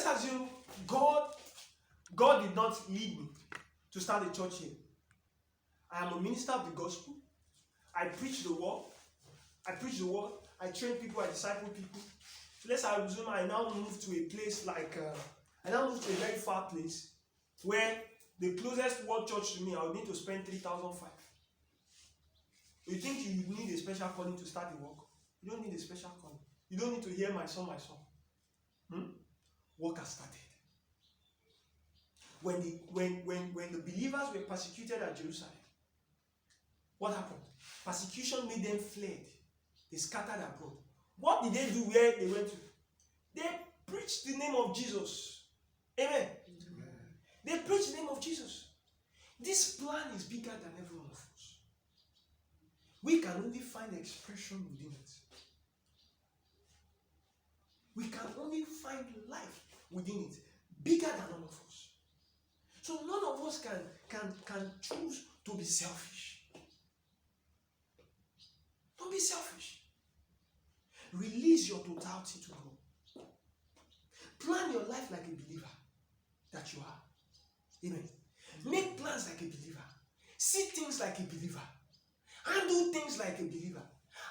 assume God did not lead me to start a church here. I am a minister of the gospel. I preach the word. I train people. I disciple people. So let's assume I now move to a place like I now move to a very far place where the closest word church to me, I would need to spend 3,500. You think you need a special calling to start the work? You don't need a special calling. You don't need to hear my song. Work has started. When the believers were persecuted at Jerusalem, what happened? Persecution made them fled. They scattered abroad. What did they do where they went to? They preached the name of Jesus. Amen. They preached the name of Jesus. This plan is bigger than every one of us. We can only find expression within it. We can only find life within it, bigger than all of us. So none of us can choose to be selfish. Don't be selfish. Release your totality to God. Plan your life like a believer that you are. Amen. Make plans like a believer. See things like a believer. Handle things like a believer.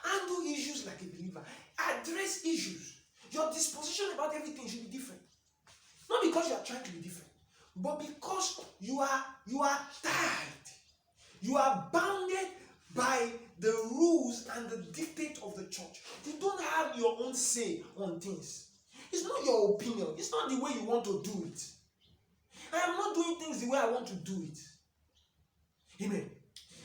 Handle issues like a believer. Address issues. Your disposition about everything should be different. Not because you are trying to be different, but because you are tied. You are bounded by the rules and the dictate of the church. You don't have your own say on things. It's not your opinion. It's not the way you want to do it. I am not doing things the way I want to do it. Amen.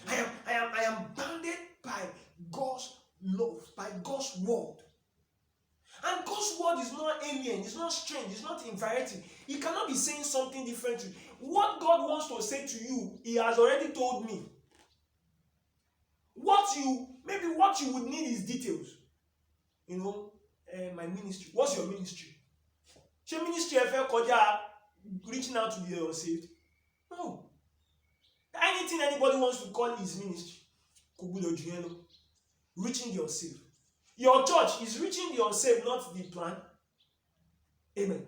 I am bounded by God's love, by God's word. And God's word is not alien, it's not strange, it's not invariant. He cannot be saying something different. What God wants to say to you, He has already told me. What you would need is details. My ministry. What's your ministry? Your ministry reaching out to the unsaved? No. Anything anybody wants to call his ministry, reaching the unsaved. Your church is reaching the unsaved, not the plan. Amen.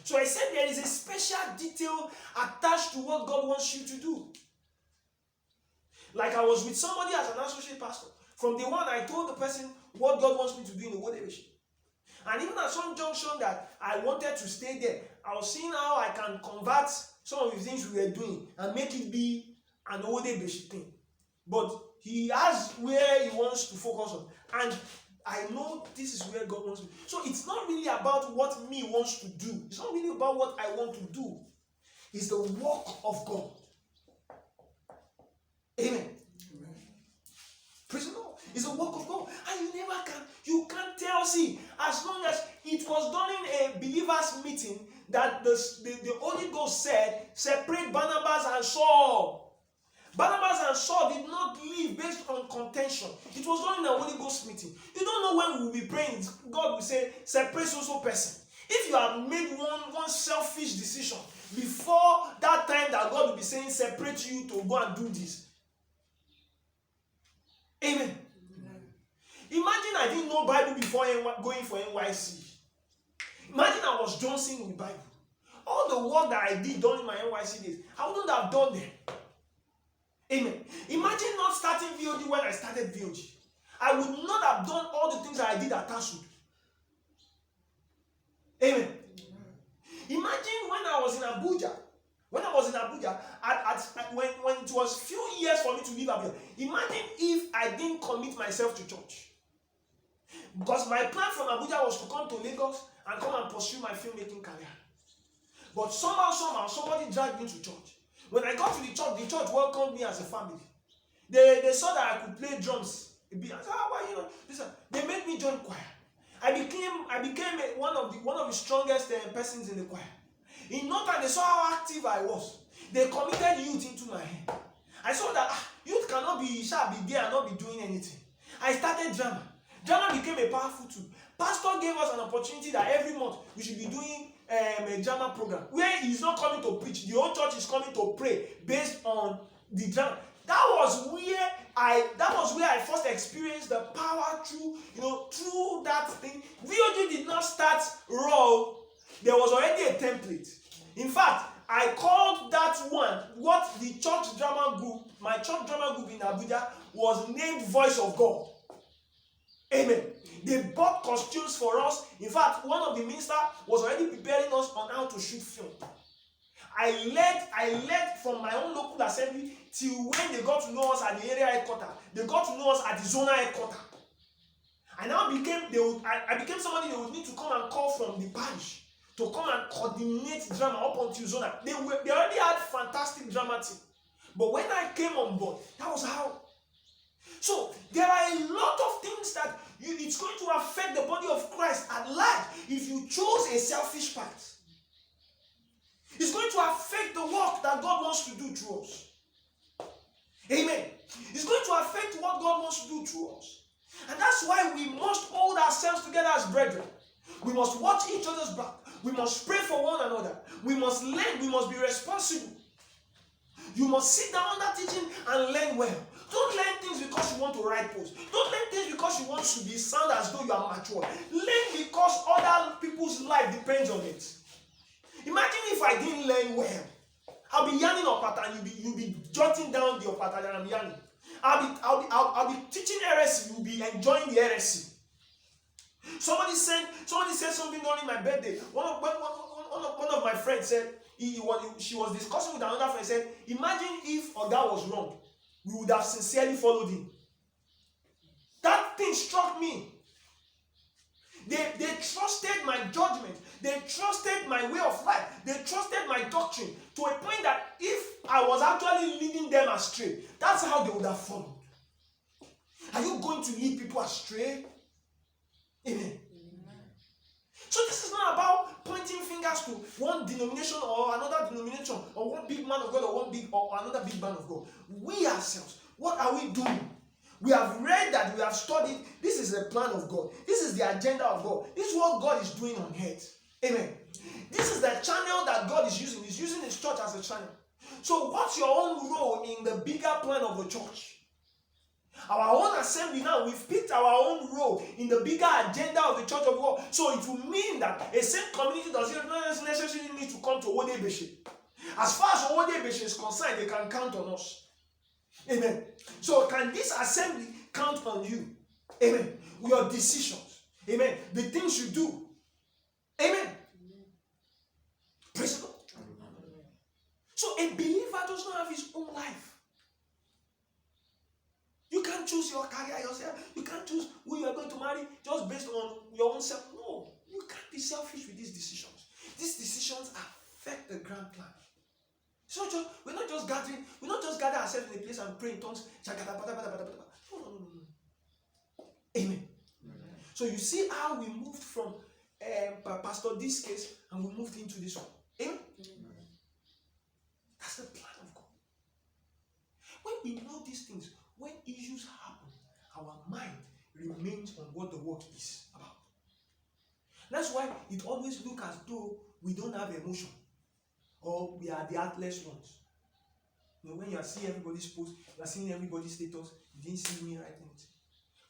So I said there is a special detail attached to what God wants you to do. Like I was with somebody as an associate pastor. From the one I told the person what God wants me to do in the Wodebeshe. And even at some junction that I wanted to stay there, I was seeing how I can convert some of the things we were doing and make it be an Wodebeshe thing. But He has where He wants to focus on. And I know this is where God wants me. So it's not really about what me wants to do. It's not really about what I want to do. It's the work of God. Amen. Praise the Lord. It's a work of God. And you can't tell. See, as long as it was done in a believers' meeting that the Holy Ghost said, separate Barnabas and Saul. Barnabas and Saul did not live based on contention. It was done in a Holy Ghost meeting. You don't know when we will be praying. God will say, separate so person. If you have made one selfish decision before that time that God will be saying, separate you to go and do this. Amen. Imagine I didn't know Bible before going for NYC. Imagine I was Johnson with Bible. All the work that I did during my NYC days, I wouldn't have done them. Amen. Imagine not starting VOD when I started VOD. I would not have done all the things that I did at Tasud. Amen. Imagine when I was in Abuja. When it was few years for me to leave Abuja. Imagine if I didn't commit myself to church. Because my plan from Abuja was to come to Lagos and come and pursue my filmmaking career. But somehow, somebody dragged me to church. When I got to the church welcomed me as a family. They saw that I could play drums. I said, listen, they made me join choir. I became one of the strongest persons in the choir. In no time, they saw how active I was. They committed youth into my hand. I saw that youth cannot be there and not be doing anything. I started drama. Drama became a powerful tool. Pastor gave us an opportunity that every month we should be doing a drama program where he's not coming to preach. The whole church is coming to pray based on the drama. That was where that was where I first experienced the power through that thing. VOG did not start raw. There was already a template. In fact, I called that one what the church drama group, my church drama group in Abuja, was named Voice of God. Amen. They bought costumes for us. In fact, one of the ministers was already preparing us on how to shoot film. I led from my own local assembly till when they got to know us at the area headquarters. They got to know us at the zonal headquarters. I became somebody they would need to come and call from the parish to come and coordinate drama up until zonal. They already had fantastic drama team. But when I came on board, that was how. So there are a lot of things that it's going to affect the body of Christ at large if you chose a selfish path. It's going to affect the work that God wants to do through us. Amen. It's going to affect what God wants to do through us. And that's why we must hold ourselves together as brethren. We must watch each other's back. We must pray for one another. We must learn. We must be responsible. You must sit down under teaching and learn well. Don't learn things because you want to write posts. Don't learn things because you want to be sound as though you are mature. Learn because other people's life depends on it. Imagine if I didn't learn well. I'll be yarning opata and you'll be jotting down the opata that I'm yarning. I'll be teaching heresy. You'll be enjoying the heresy. Somebody said something during my birthday. One of my friends said she was discussing with another friend. Said, imagine if Oga was wrong, we would have sincerely followed him. That thing struck me. They trusted my judgment. They trusted my way of life. They trusted my doctrine to a point that if I was actually leading them astray, that's how they would have followed. Are you going to lead people astray? Amen. So this is not about pointing fingers to one denomination or another denomination or one big man of God or another big man of God. We ourselves, what are we doing? We have read that, we have studied. This is the plan of God. This is the agenda of God. This is what God is doing on earth. Amen. This is the channel that God is using. He's using His church as a channel. So what's your own role in the bigger plan of the church? Our own assembly now, we've picked our own role in the bigger agenda of the church of God. So it will mean that a same community does not necessarily need to come to Owode Beshe. As far as Owode Beshe is concerned, they can count on us. Amen. So can this assembly count on you? Amen. Your decisions. Amen. The things you do. Amen. Praise the Lord. So a believer does not have his own life. You can't choose your career yourself. You can't choose who you are going to marry just based on your own self. No. You can't be selfish with these decisions. These decisions affect the grand plan. So we're not just gathering ourselves in a place and pray in tongues. No. Amen. So you see how we moved from Pastor this case and we moved into this one. Amen. That's the plan of God. When we know these things, when issues happen, our mind remains on what the work is about. That's why it always looks as though we don't have emotion. Or we are the heartless ones. You know, when you are seeing everybody's post, you are seeing everybody's status, you didn't see me writing it.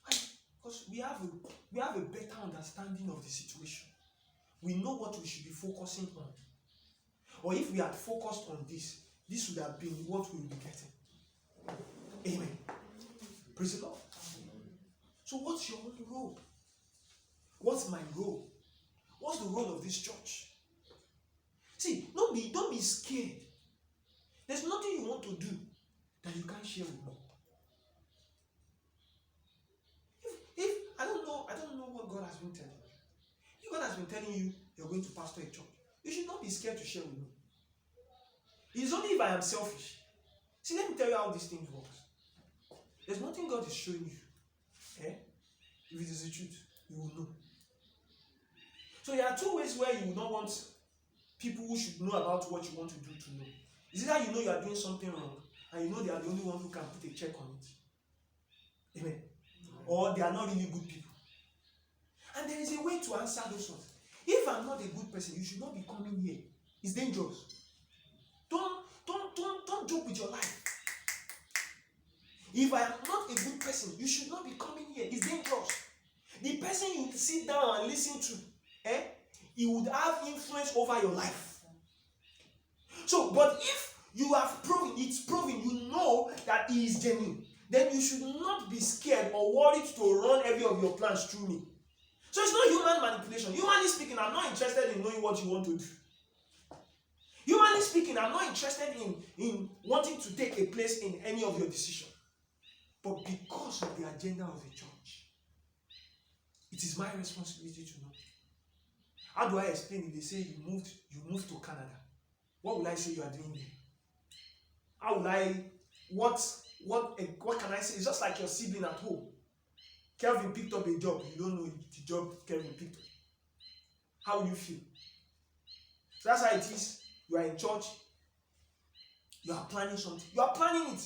Why? Because we have a better understanding of the situation. We know what we should be focusing on. Or if we had focused on this would have been what we would be getting. Amen. Praise the Lord. So what's your own role? What's my role? What's the role of this church? See, don't be scared. There's nothing you want to do that you can't share with me. If I don't know what God has been telling you. If God has been telling you you're going to pastor a church, you should not be scared to share with me. It's only if I am selfish. See, let me tell you how this thing works. There's nothing God is showing you. If it is the truth, you will know. So there are two ways where you will not want people who should know about what you want to do to know. Is it that you know you are doing something wrong and you know they are the only one who can put a check on it? Amen. Or they are not really good people. And there is a way to answer those ones. If I'm not a good person, you should not be coming here. It's dangerous. Don't joke with your life. If I am not a good person, you should not be coming here. It's dangerous. The person you sit down and listen to, he would have influence over your life. So, but if you have proven, it's proven, you know that he is genuine, then you should not be scared or worried to run every of your plans through me. So it's not human manipulation. Humanly speaking, I'm not interested in knowing what you want to do. Humanly speaking, I'm not interested in wanting to take a place in any of your decisions. But because of the agenda of the church, it is my responsibility to know. How do I explain it? They say you moved to Canada. What will I say you are doing there? How will I, what can I say? It's just like your sibling at home. Kelvin picked up a job. You don't know the job Kelvin picked up. How will you feel? So that's how it is. You are in church. You are planning something. You are planning it.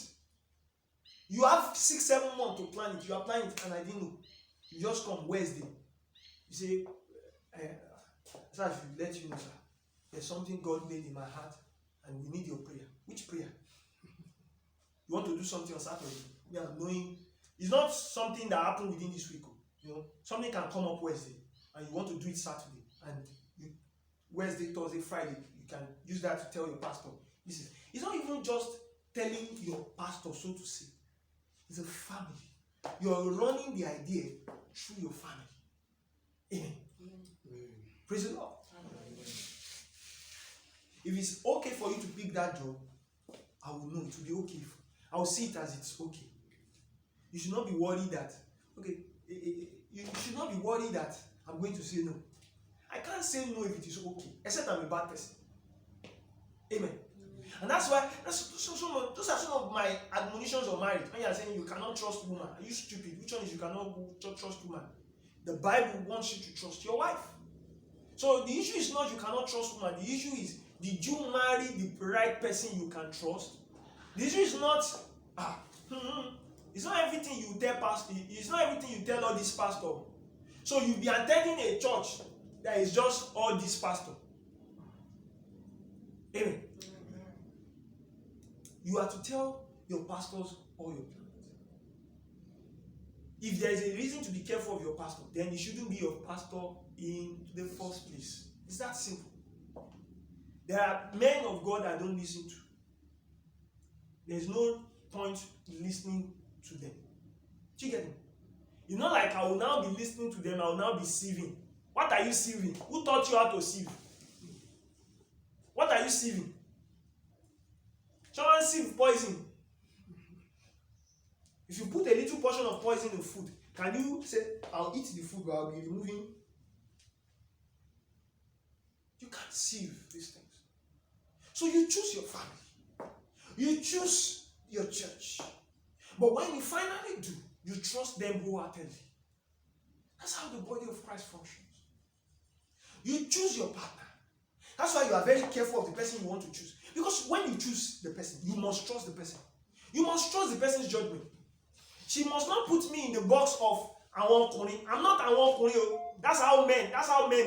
You have 6-7 months to plan it. You are planning it, and I didn't know. You just come Wednesday. You say, sir, I should let you know, sir. There's something God laid in my heart, and we need your prayer. Which prayer? You want to do something on Saturday? Yeah, knowing it's not something that happened within this week. You know, something can come up Wednesday, and you want to do it Saturday, and Wednesday, Thursday, Friday, you can use that to tell your pastor. It's not even just telling your pastor, so to say. It's a family. You're running the idea through your family. Amen. Praise the Lord. If it's okay for you to pick that job, I will know it will be okay. I will see it as it's okay. You should not be worried that, you should not be worried that I'm going to say no. I can't say no if it is okay, except I'm a bad person. Amen. And that's why, those are some of my admonitions on marriage. When you are saying you cannot trust woman, are you stupid? Which one is you cannot trust woman? The Bible wants you to trust your wife. So the issue is not you cannot trust woman. The issue is, did you marry the right person you can trust? The issue is not, it's not everything you tell pastor. It's not everything you tell all this pastor. So you'll be attending a church that is just all this pastor. Amen. You are to tell your pastors all your plans. If there is a reason to be careful of your pastor, then it shouldn't be your pastor in the first place. It's that simple. There are men of God I don't listen to. There's no point listening to them. Do you get me? It's not like I will now be listening to them, I will now be sieving. What are you sieving? Who taught you how to sieve? What are you sieving? Someone sieve poison. If you put a little portion of poison in food, can you say, I'll eat the food but I'll be removing? You can't sieve these things. So you choose your family. You choose your church. But when you finally do, you trust them wholeheartedly. That's how the body of Christ functions. You choose your partner. That's why you are very careful of the person you want to choose. Because when you choose the person, you must trust the person. You must trust the person's judgment. She must not put me in the box of Awon Okunrin. I'm not Awon Okunrin. That's how men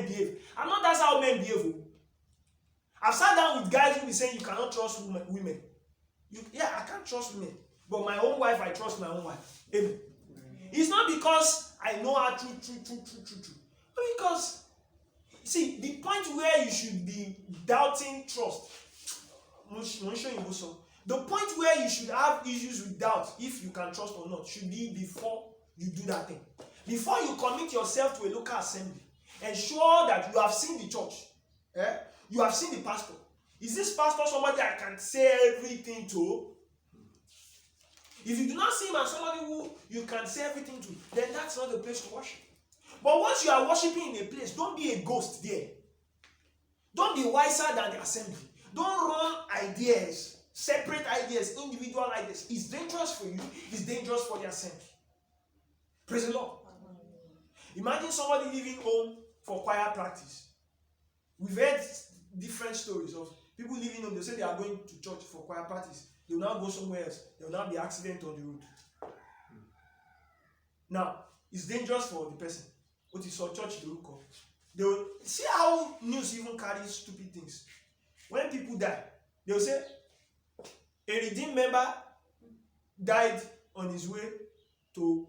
behave. That's how men behave. I've sat down with guys who be saying you cannot trust women. I can't trust women. But my own wife, I trust my own wife. Amen. It's not because I know her true. But because, see, the point where you should be doubting trust, the point where you should have issues with doubt, if you can trust or not, should be before you do that thing. Before you commit yourself to a local assembly, ensure that you have seen the church. You have seen the pastor. Is this pastor somebody I can say everything to? If you do not see him as somebody who you can say everything to, then that's not the place to worship. But once you are worshiping in a place, don't be a ghost there. Don't be wiser than the assembly. Don't run ideas, separate ideas, individual ideas. It's dangerous for you. It's dangerous for the assembly. Praise the Lord. Imagine somebody leaving home for choir practice. We've heard different stories of people leaving home. They say they are going to church for choir practice. They will now go somewhere else. There will now be accident on the road. Now, it's dangerous for the person. What is for church they will call. They will see how news even carries stupid things. When people die, they will say a redeemed member died on his way to.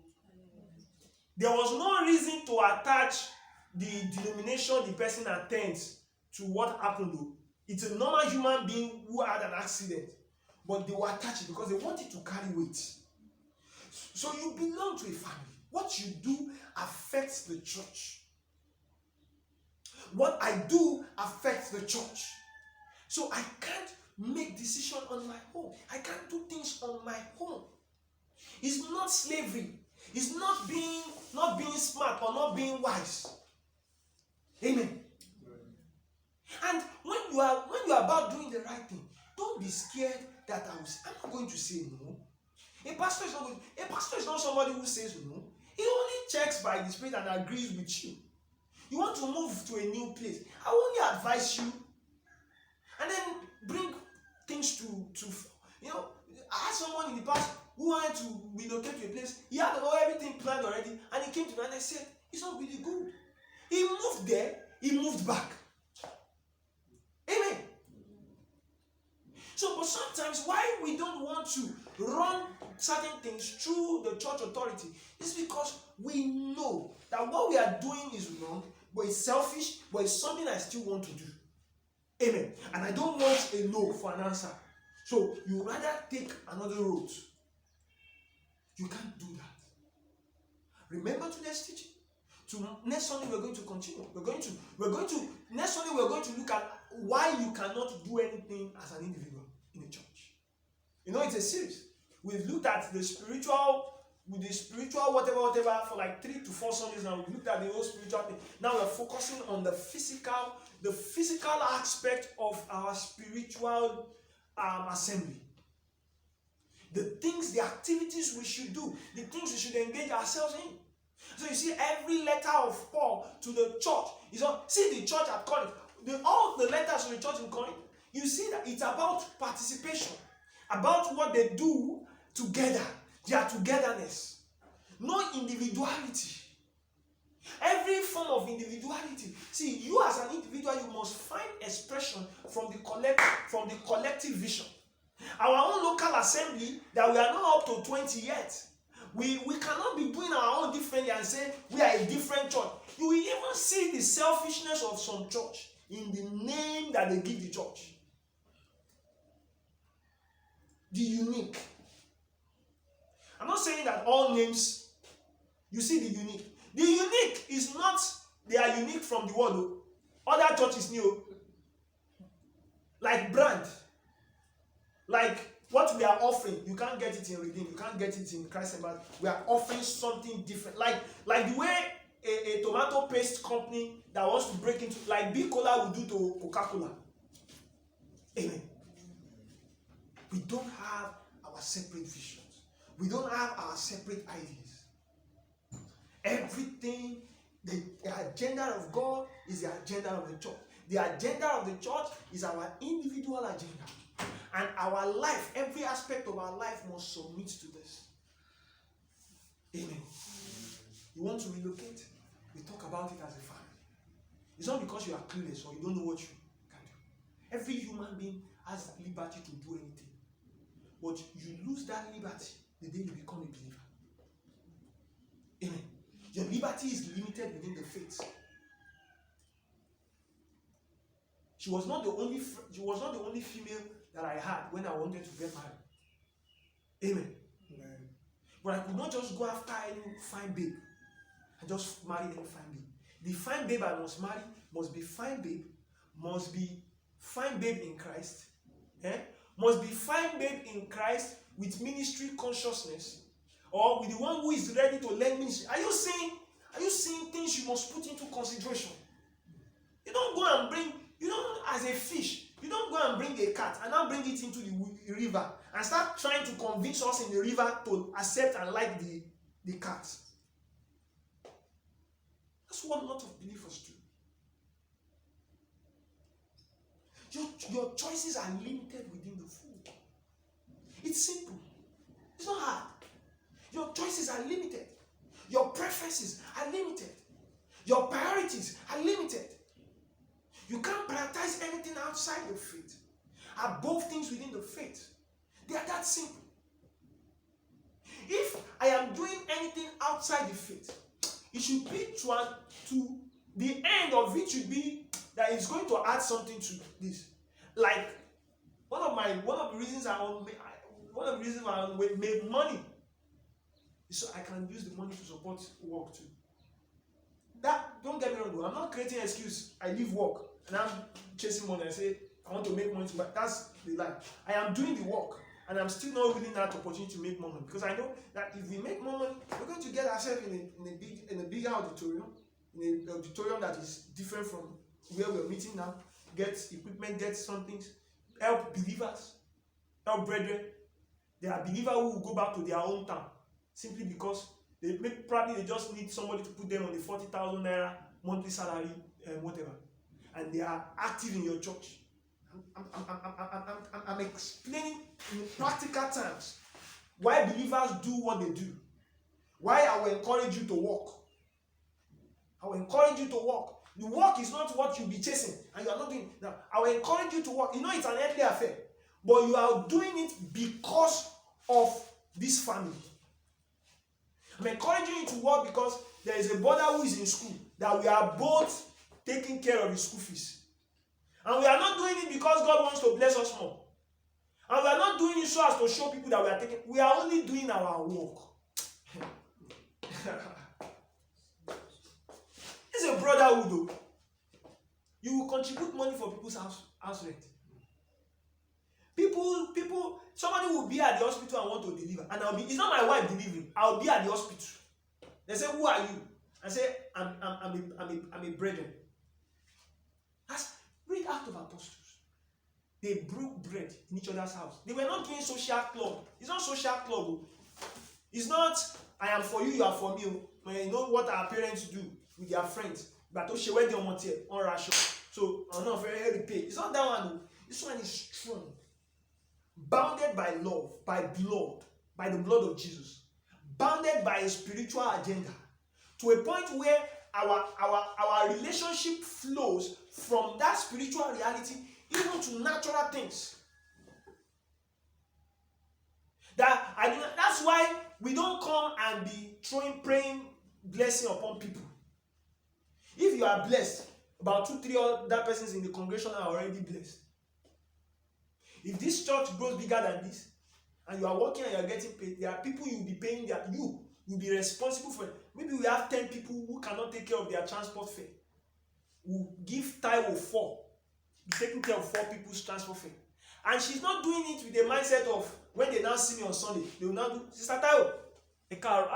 There was no reason to attach the denomination the person attends to what happened though. It's a normal human being who had an accident, but they will attach it because they want it to carry weight. So you belong to a family. What you do affects the church. What I do affects the church. So I can't make decisions on my own. I can't do things on my own. It's not slavery. It's not being smart or not being wise. Amen. And when you are about doing the right thing, don't be scared that I'm not going to say no. A pastor is not somebody who says no. He only checks by the Spirit and agrees with you. You want to move to a new place, I only advise you and then bring things to I had someone in the past who wanted to relocate to a place. He had everything planned already, and he came to me and I said, it's not really good. He moved there, he moved back. Amen. So, but sometimes why we don't want to run certain things through the church authority is because we know that what we are doing is wrong, but it's selfish, but it's something I still want to do. Amen. And I don't want a no for an answer. So you rather take another route. You can't do that. Remember today's teaching. Next Sunday we're going to continue. Next Sunday we're going to look at why you cannot do anything as an individual in a church. It's a series. We've looked at the spiritual whatever for like 3 to 4 Sundays now. We've looked at the whole spiritual thing. Now we're focusing on the physical aspect of our spiritual assembly. The activities we should do, the things we should engage ourselves in. So you see, every letter of Paul to the church see the church at Corinth. All the letters to the church in Corinth, you see that it's about participation, about what they do together, their togetherness, no individuality. Every form of individuality. See, you as an individual, you must find expression from the collective vision. Our own local assembly, that we are not up to 20 yet, we cannot be doing our own differently and say we are a different church. You will even see the selfishness of some church in the name that they give the church. The unique. I'm not saying that all names, you see the unique. The unique is not, they are unique from the world. Other churches new. Like brand. Like what we are offering, you can't get it in Redeem, you can't get it in Christ Embassy. We are offering something different. Like the way a tomato paste company that wants to break into, like Big Cola will do to Coca-Cola. Amen. We don't have our separate visions. We don't have our separate ideas. Everything, the agenda of God is the agenda of the church. The agenda of the church is our individual agenda. And our life, every aspect of our life must submit to this. Amen. You want to relocate? We talk about it as a family. It's not because you are clueless or you don't know what you can do. Every human being has liberty to do anything. But you lose that liberty the day you become a believer. Amen. Your liberty is limited within the faith. She was not the only female that I had when I wanted to get married. Amen. Amen. But I could not just go after any fine babe and just marry any fine babe. The fine babe I must marry must be fine babe, must be fine babe in Christ, must be fine babe in Christ with ministry consciousness, or with the one who is ready to learn ministry. Are you seeing things you must put into consideration? You don't go and bring, as a fish, you don't go and bring a cat and now bring it into the river and start trying to convince us in the river to accept and like the cat. That's what a lot of believers do. Your choices are limited within the fold. It's simple. It's not hard. Your choices are limited. Your preferences are limited. Your priorities are limited. You can't prioritize anything outside the faith above things within the faith. They are that simple. If I am doing anything outside the faith, it should be to the end of it should be that it's going to add something to this. Like one of the reasons I make money is so I can use the money to support work too. That, don't get me wrong, I'm not creating an excuse. I leave work and I'm chasing money. I say I want to make money, but that's the lie. I am doing the work and I'm still not really that opportunity to make more money, because I know that if we make more money, we're going to get ourselves in a bigger auditorium, in an auditorium that is different from where we're meeting now. Get equipment, get something, help believers, help brethren. There are believers who will go back to their own town simply because probably they just need somebody to put them on the 40,000 naira monthly salary, whatever, and they are active in your church. I'm explaining in practical terms why believers do what they do. Why I will encourage you to work. I will encourage you to work. The work is not what you'll be chasing, and you are not doing it. Now, I will encourage you to work. You know it's an earthly affair, but you are doing it because of this family. I'm encouraging you to work because there is a brother who is in school that we are both taking care of his school fees. And we are not doing it because God wants to bless us more. And we are not doing it so as to show people that we are taking. We are only doing our work. It's a brotherhood though. You will contribute money for people's house rent. Somebody will be at the hospital and want to deliver, and it's not my wife delivering. I'll be at the hospital. They say, "Who are you?" I say, "I'm a brethren." Read Acts of Apostles. They broke bread in each other's house. They were not doing social club. It's not social club. It's not I am for you, you are for me. You know what our parents do with their friends. But she went on ration. So I'm not very repay. It's not that one. This one is strong. Bounded by love, by the blood of Jesus. Bounded by a spiritual agenda. To a point where our relationship flows from that spiritual reality even to natural things. That's why we don't come and be praying blessing upon people. If you are blessed, about 2-3 other persons in the congregation are already blessed. If this church grows bigger than this, and you are working and you are getting paid, there are people you will be paying that you will be responsible for. Maybe we have 10 people who cannot take care of their transport fare. We'll give Taiwo 4, taking care of 4 people's transport fare. And she's not doing it with the mindset of when they now see me on Sunday, they will now do, Sister Taiwo, no, you are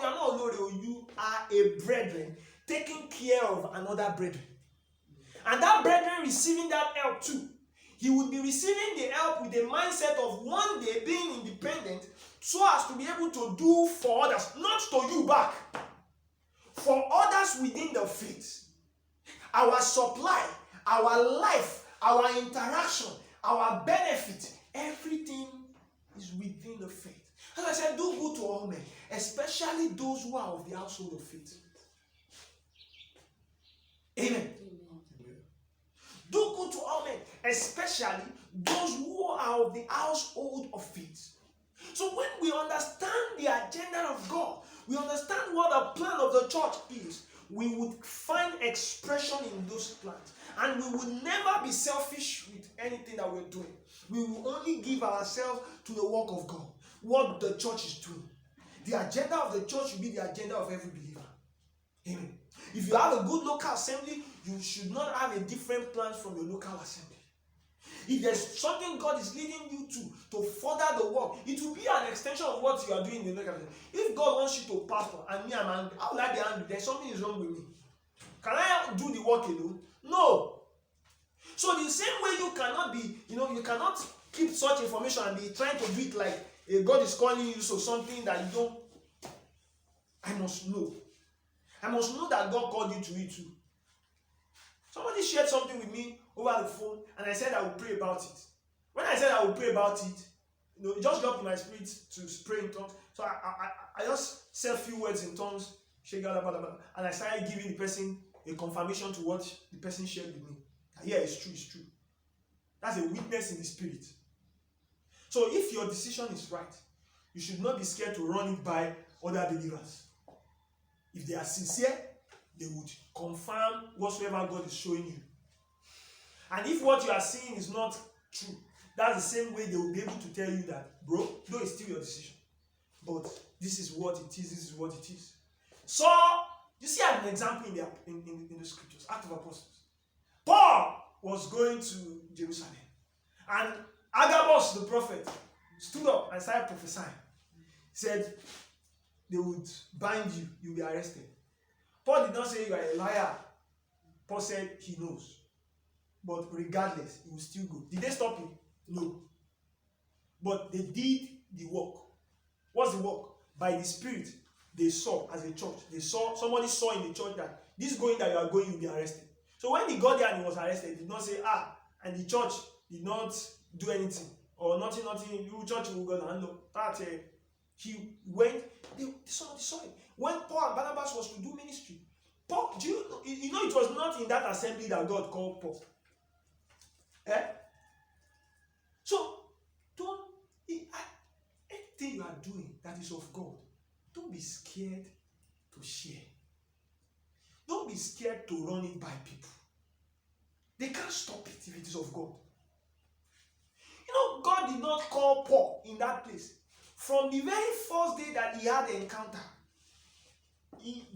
not Olore, you are a brethren taking care of another brethren. And that brethren receiving that help too. He would be receiving the help with the mindset of one day being independent so as to be able to do for others, not to you back, for others within the faith. Our supply, our life, our interaction, our benefit, everything is within the faith. As I said, do good to all men, especially those who are of the household of faith. Amen. Do good to all men, especially those who are of the household of faith. So when we understand the agenda of God, we understand what the plan of the church is, we would find expression in those plans. And we would never be selfish with anything that we're doing. We will only give ourselves to the work of God, what the church is doing. The agenda of the church will be the agenda of every believer. Amen. If you have a good local assembly, you should not have a different plan from your local assembly. If there's something God is leading you to further the work, it will be an extension of what you are doing in the local assembly. If God wants you to pastor and me, I'm angry, how will I be angry? There's something is wrong with me. Can I do the work alone? No. So the same way you cannot be, you cannot keep such information and be trying to do it like God is calling you so something that you don't. I must know. I must know that God called you to it too. Somebody shared something with me over the phone, and I said I will pray about it. When I said I will pray about it, it just dropped in my spirit to pray in tongues. So I just said a few words in tongues, and I started giving the person a confirmation to what the person shared with me. Yeah, it's true, it's true. That's a witness in the spirit. So if your decision is right, you should not be scared to run it by other believers. If they are sincere, they would confirm whatsoever God is showing you. And if what you are seeing is not true, that's the same way they will be able to tell you that, bro, though it's still your decision, but this is what it is, this is what it is. So, you see an example in the scriptures, Acts of Apostles. Paul was going to Jerusalem, and Agabus the prophet stood up and started prophesying. He said, they would bind you, you'll be arrested. Paul did not say you are a liar. Paul said he knows. But regardless, he will still go. Did they stop him? No. But they did the work. What's the work? By the Spirit, they saw as a church. Somebody saw in the church that this going that you are going, you'll be arrested. So when he got there and he was arrested, he did not say, and the church did not do anything. Or nothing, you church will go and no. He went, they saw it. When Paul and Barnabas was to do ministry, Paul, you know it was not in that assembly that God called Paul. So, anything you are doing that is of God, don't be scared to share. Don't be scared to run it by people. They can't stop it if it is of God. You know, God did not call Paul in that place. From the very first day that he had the encounter,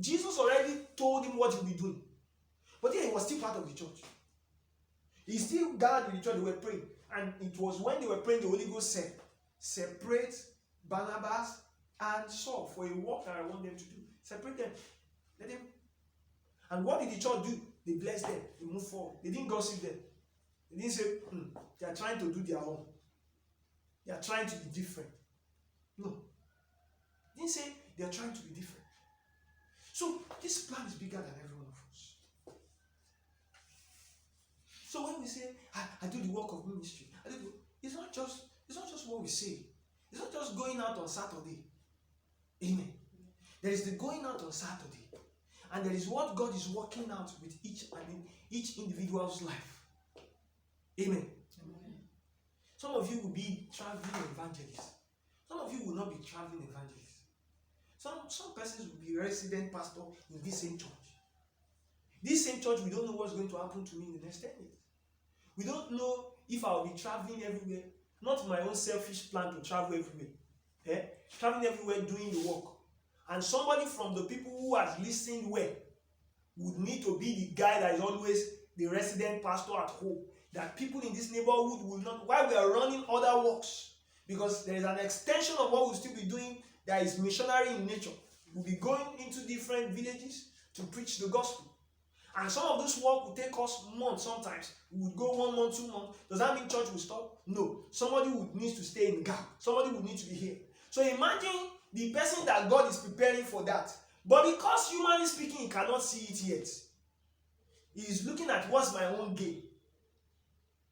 Jesus already told him what he'll be doing. But then he was still part of the church. He still gathered in the church, they were praying. And it was when they were praying, the Holy Ghost said, separate Barnabas and Saul for a work that I want them to do. Separate them. Let them. And what did the church do? They blessed them. They moved forward. They didn't gossip them. They didn't say, they are trying to do their own. They are trying to be different. No. They didn't say they are trying to be different. So this plan is bigger than every one of us. So when we say, I do the work of ministry, it's not just what we say. It's not just going out on Saturday. Amen. There is the going out on Saturday. And there is what God is working out with each individual's life. Amen. Amen. Some of you will be traveling evangelists. Some of you will not be traveling evangelists. Some persons will be resident pastor in this same church. This same church, we don't know what's going to happen to me in the next 10 years. We don't know if I'll be traveling everywhere. Not my own selfish plan to travel everywhere. Traveling everywhere, doing the work. And somebody from the people who has listened well would need to be the guy that is always the resident pastor at home. That people in this neighborhood will not, while we are running other works, because there is an extension of what we'll still be doing that is missionary in nature. We'll be going into different villages to preach the gospel. And some of this work will take us months sometimes. We would go 1 month, 2 months. Does that mean church will stop? No. Somebody would need to stay in the gap. Somebody would need to be here. So imagine the person that God is preparing for that. But because humanly speaking, he cannot see it yet. He is looking at what's my own gain.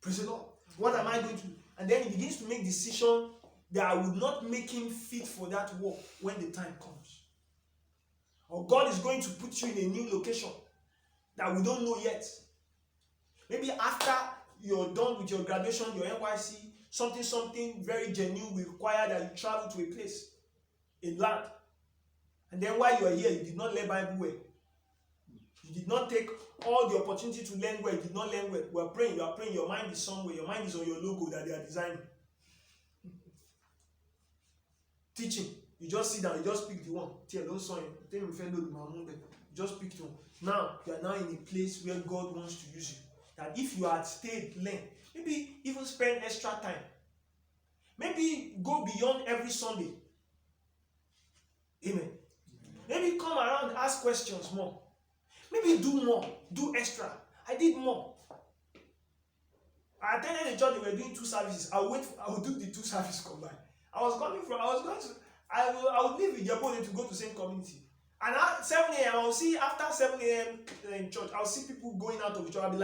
Praise the Lord. What am I going to do? And then he begins to make decisions that I would not make him fit for that work when the time comes. Or God is going to put you in a new location that we don't know yet. Maybe after you're done with your graduation, your NYC, something very genuine will require that you travel to a place, a land. And then while you are here, you did not learn Bible well. You did not take all the opportunity to learn well. You did not learn well. You are praying, your mind is somewhere. Your mind is on your logo that they are designing. Teaching, you just sit down, you just pick the one. You just pick the one. Now, you are now in a place where God wants to use you. That if you had stayed, learn. Maybe even spend extra time. Maybe go beyond every Sunday. Amen. Maybe come around and ask questions more. Maybe do more. Do extra. I did more. I attended the church, they were doing 2 services. I would do the 2 services combined. I would leave with Jabode to go to same community. And at 7 a.m., I will see, after 7 a.m. in church, I will see people going out of the church. I'll be like,